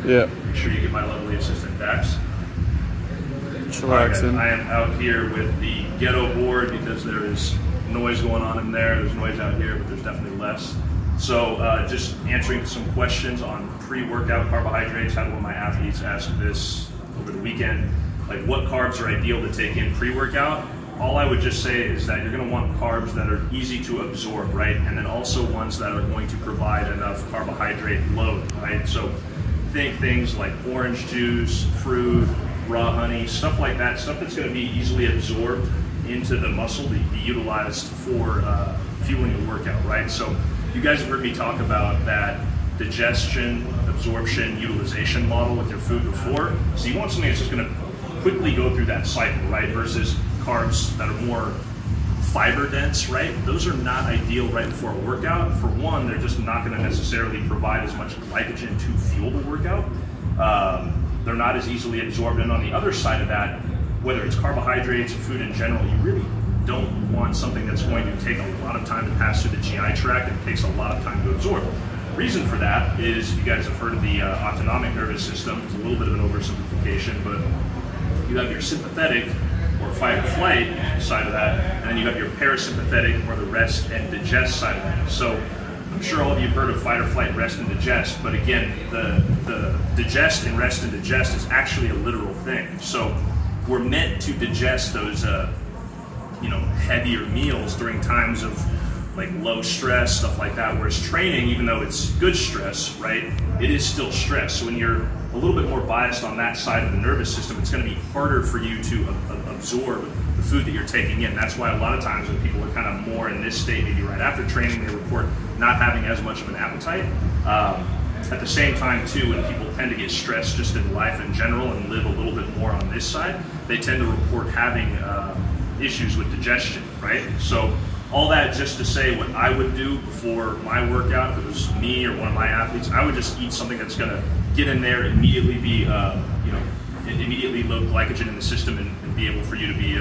Yeah. Make sure you get my lovely assistant Dax. Chillaxing. I am out here with the ghetto board because there is noise going on in there. There's noise out here, but there's definitely less. So just answering some questions on pre-workout carbohydrates. Had one of my athletes ask this over the weekend, like what carbs are ideal to take in pre-workout? All I would just say is that you're going to want carbs that are easy to absorb, right? And then also ones that are going to provide enough carbohydrate load, right? So think things like orange juice, fruit, raw honey, stuff like that, stuff that's going to be easily absorbed into the muscle to be utilized for fueling the workout, right? So you guys have heard me talk about that digestion, absorption, utilization model with your food before. So you want something that's just going to quickly go through that cycle, right? Versus carbs that are more fiber dense, right? Those are not ideal right before a workout. For one, they're just not going to necessarily provide as much glycogen to fuel the workout. They're not as easily absorbed. And on the other side of that, whether it's carbohydrates or food in general, you really don't want something that's going to take a lot of time to pass through the GI tract and takes a lot of time to absorb. Reason for that is, you guys have heard of the autonomic nervous system. It's a little bit of an oversimplification, but you have your sympathetic or fight or flight side of that, and then you have your parasympathetic or the rest and digest side of that. So I'm sure all of you have heard of fight or flight, rest and digest, but again, the digest and rest and digest is actually a literal thing. So we're meant to digest those heavier meals during times of like low stress, stuff like that, whereas training, even though it's good stress, right, it is still stress. So when you're a little bit more biased on that side of the nervous system, it's going to be harder for you to absorb the food that you're taking in. That's why a lot of times when people are kind of more in this state, maybe right after training, they report not having as much of an appetite. At the same time too, when people tend to get stressed just in life in general and live a little bit more on this side, they tend to report having issues with digestion, right? So all that just to say, what I would do before my workout, if it was me or one of my athletes, I would just eat something that's going to get in there, immediately be, immediately load glycogen in the system and be able for you to be,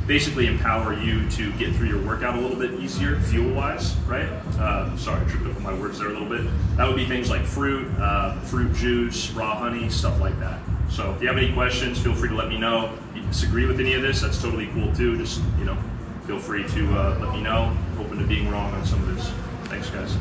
basically empower you to get through your workout a little bit easier, fuel-wise, right? Sorry, I tripped up on my words there a little bit. That would be things like fruit, fruit juice, raw honey, stuff like that. So if you have any questions, feel free to let me know. If you disagree with any of this, that's totally cool too. Just, feel free to let me know. Open to being wrong on some of this. Thanks, guys.